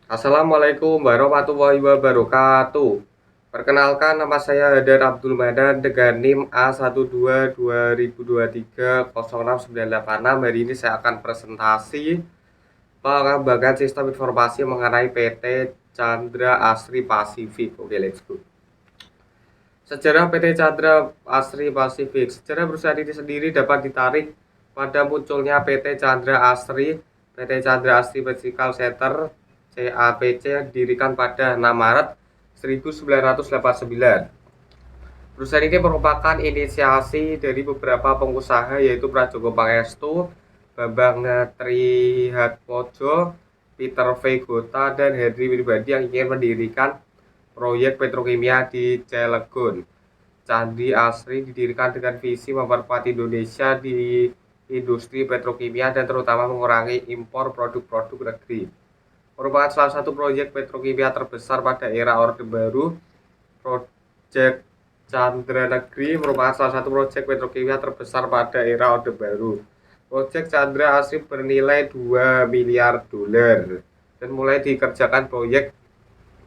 Assalamualaikum warahmatullahi wabarakatuh. Perkenalkan, nama saya Hadar Abdul Madan dengan NIM A12 2023 06986. Hari ini saya akan presentasi pengembangan sistem informasi mengenai PT Chandra Asri Pasifik. Oke, let's go. Sejarah PT Chandra Asri Pasifik. Sejarah perusahaan ini sendiri dapat ditarik pada munculnya PT Chandra Asri. PT Chandra Asri Physical Center CAPC didirikan pada 6 Maret 1989. Perusahaan ini merupakan inisiasi dari beberapa pengusaha yaitu Prajogo Pangestu, Bambang Trihatmojo, Peter V. Gota, dan Henry Wirbadi yang ingin mendirikan proyek petrokimia di Cilegon. Chandra Asri didirikan dengan visi memperkuat Indonesia di industri petrokimia dan terutama mengurangi impor produk-produk negeri. Merupakan salah satu proyek petrokimia terbesar pada era Orde Baru. Proyek Chandra Negeri merupakan salah satu proyek petrokimia terbesar pada era Orde Baru. Proyek Chandra Asri bernilai 2 miliar dolar dan mulai dikerjakan proyek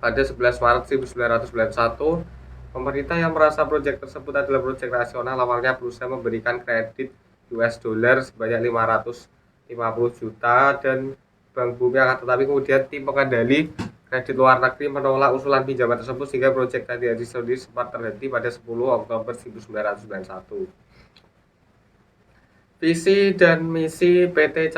pada 11 Maret 1991. Pemerintah yang merasa proyek tersebut adalah proyek nasional awalnya berusaha memberikan kredit US dollar sebanyak 550 juta dan Bank Bumi, tetapi kemudian tim pengendali kredit luar negeri menolak usulan pinjaman tersebut sehingga proyek Chandra Asri sempat terhenti pada 10 Oktober 1991. Visi dan misi PT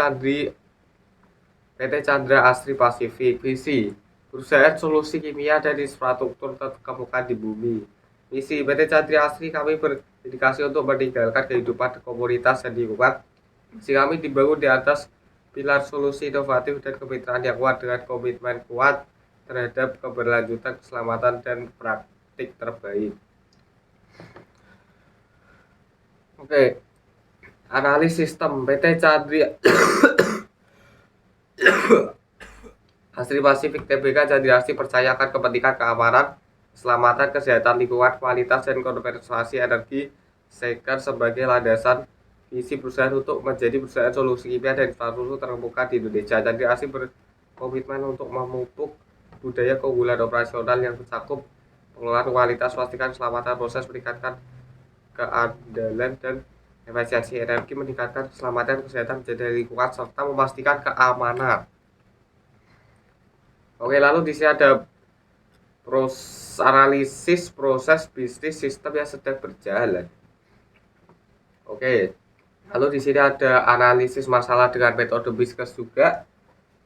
Chandra Asri Pasifik. Visi: perusahaan solusi kimia dan infrastruktur terkemuka di bumi. Misi PT Chandra Asri: kami berdedikasi untuk meninggalkan kehidupan komunitas dan lingkungan. Misi kami dibangun di atas pilar solusi inovatif dan kemitraan yang kuat dengan komitmen kuat terhadap keberlanjutan, keselamatan, dan praktik terbaik. Oke, analis sistem PT Chandra Asri Pasifik Tbk Chandra Asri percaya akan kepentingan keamanan, keselamatan, kesehatan lingkungan, kualitas, dan konservasi energi sector sebagai landasan visi perusahaan untuk menjadi perusahaan solusi kimia dan infrastruktur terkemuka di Indonesia. Chandra Asri berkomitmen untuk memupuk budaya keunggulan operasional yang mencakup pengelolaan kualitas, pastikan keselamatan proses, meningkatkan keandalan dan efisiensi energi, meningkatkan keselamatan, kesehatan, menjaga lingkungan, serta memastikan keamanan. Oke, lalu di sini ada analisis proses bisnis sistem yang sedang berjalan. Oke, lalu di sini ada analisis masalah dengan metode bisnis juga.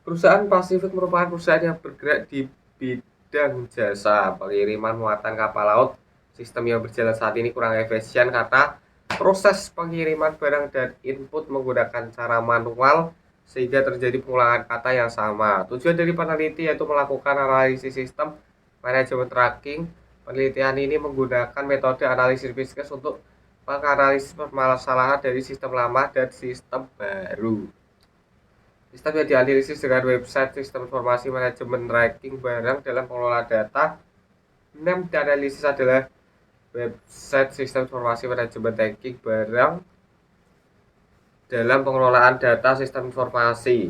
Perusahaan Pasifik merupakan perusahaan yang bergerak di bidang jasa pengiriman muatan kapal laut. Sistem yang berjalan saat ini kurang efisien karena proses pengiriman barang dan input menggunakan cara manual sehingga terjadi pengulangan kata yang sama. Tujuan dari peneliti yaitu melakukan analisis sistem manajemen tracking. Penelitian ini menggunakan metode analisis bisnis untuk menganalisis permasalahan dari sistem lama dan sistem baru. Sistem yang dianalisis dengan website sistem informasi manajemen tracking barang dalam pengelolaan data. 6 dianalisis adalah website sistem informasi manajemen tracking barang dalam pengelolaan data sistem informasi.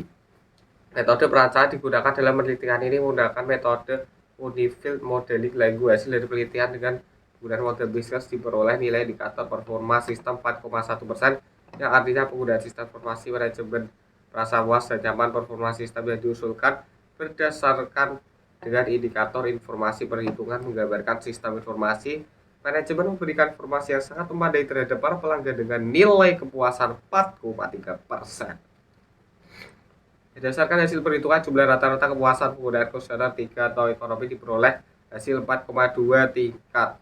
Metode perancangan digunakan dalam penelitian ini menggunakan metode Unified Modeling Language. Hasil dari penelitian dengan penggunaan model bisnis diperoleh nilai indikator performa sistem 4,1%, yang artinya penggunaan sistem informasi manajemen merasa puas dan nyaman. Performa sistem yang diusulkan berdasarkan dengan indikator informasi perhitungan menggambarkan sistem informasi manajemen memberikan informasi yang sangat memadai terhadap para pelanggan dengan nilai kepuasan 4,3%. Berdasarkan hasil perhitungan jumlah rata-rata kepuasan penggunaan kuesioner 3 atau ekonomi diperoleh hasil 4,2. Tingkat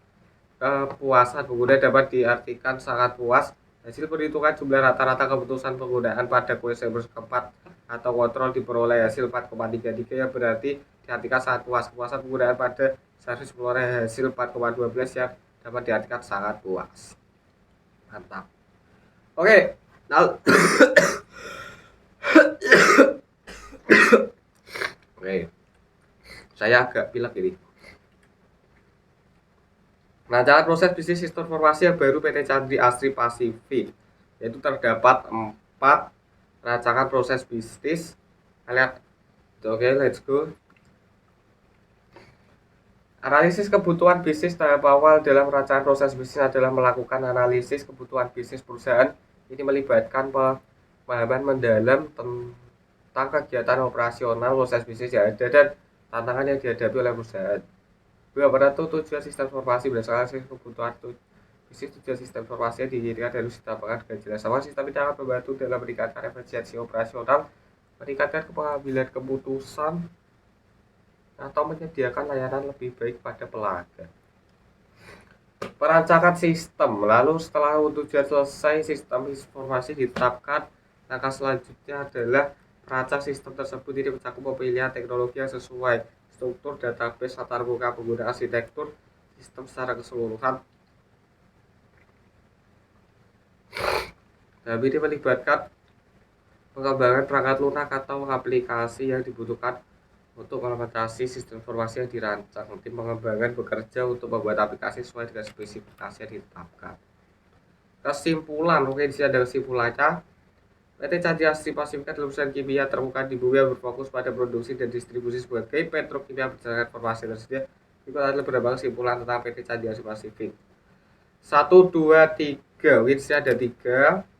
kepuasan pengguna dapat diartikan sangat puas. Hasil perhitungan jumlah rata-rata keputusan penggunaan pada kuesioner keempat atau kontrol diperoleh hasil 4,33, yang berarti diartikan sangat puas. Kepuasan penggunaan pada servis memperoleh hasil 4,12 yang dapat diartikan sangat puas. Mantap. Oke, lalu oke, saya agak pilek ini. Rancangan proses bisnis sistem informasi yang baru PT Chandra Asri Pasifik, yaitu terdapat 4 rancangan proses bisnis. Lihat, oke, let's go. Analisis kebutuhan bisnis tahap awal dalam perencanaan proses bisnis adalah melakukan analisis kebutuhan bisnis perusahaan. Ini melibatkan pemahaman mendalam tentang kegiatan operasional proses bisnis yang ada dan tantangan yang dihadapi oleh perusahaan. Beberapa tujuan sistem informasi berdasarkan kebutuhan bisnis. Tujuan sistem informasi yang diinginkan harus ditambahkan dengan jelas. Sama sistem ini akan membantu dalam meningkatkan efisiensi operasional, meningkatkan pengambilan keputusan, atau menyediakan layanan lebih baik pada pelanggan. Perancangan sistem. Lalu setelah tujuan selesai, sistem informasi ditetapkan. Langkah selanjutnya adalah merancang sistem tersebut. Ini mencakup pemilihan teknologi yang sesuai, struktur database latar muka, penggunaan arsitektur sistem secara keseluruhan. Dan ini melibatkan pengembangan perangkat lunak atau aplikasi yang dibutuhkan untuk mengatasi sistem informasi yang dirancang. Tim pengembangan bekerja untuk membuat aplikasi sesuai dengan spesifikasi yang ditetapkan. Kesimpulan, di sini ada kesimpulannya. PT Chandra Asri Pasifik adalah perusahaan kimia terbuka di bumi yang berfokus pada produksi dan distribusi sebagai petrokimia berdasarkan informasi tersedia. Itu adalah beberapa kesimpulan tentang PT Chandra Asri Pasifik. 1, 2, 3. Di sini ada 3.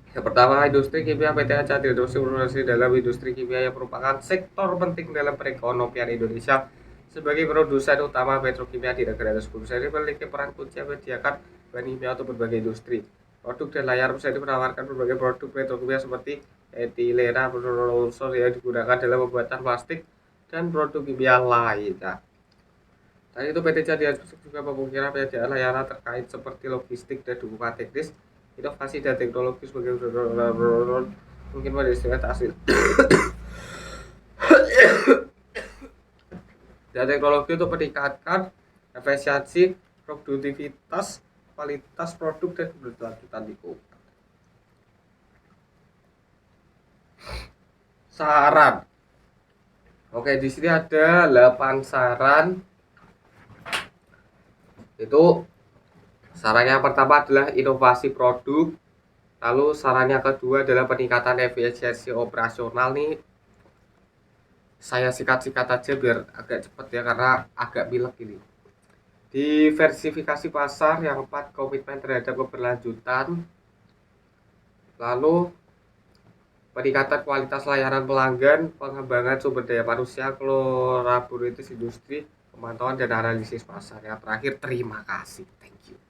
Yang pertama, industri kimia. PT Chandra berproduksi dalam industri kimia yang merupakan sektor penting dalam perekonomian Indonesia sebagai produsen utama petrokimia di negara tersebut. Perusahaan ini memiliki peran kunci yang menyediakan bahan kimia untuk berbagai industri. Produk dan layar perusahaan ini menawarkan berbagai produk petrokimia seperti etilena, unsur yang digunakan dalam pembuatan plastik dan produk kimia lainnya. Selain itu, PT Chandra juga memungkinkan penyediaan layanan terkait seperti logistik dan dukungan teknis, inovasi dan teknologi sebagai mungkin mendistribusi hasil dan teknologi untuk meningkatkan efisiensi, produktivitas, kualitas produk dan keberlanjutan lingkungan. Saran. Oke, di sini ada 8 saran. Itu saran yang pertama adalah inovasi produk. Lalu saran yang kedua adalah peningkatan efisiensi operasional nih. Saya sikat-sikat aja biar agak cepat ya karena agak pilek ini. Diversifikasi pasar. Yang 4, komitmen terhadap keberlanjutan. Lalu peningkatan kualitas layanan pelanggan, pengembangan sumber daya manusia, kolaborasi industri, pemantauan dan analisis pasar. Yang terakhir, terima kasih. Thank you.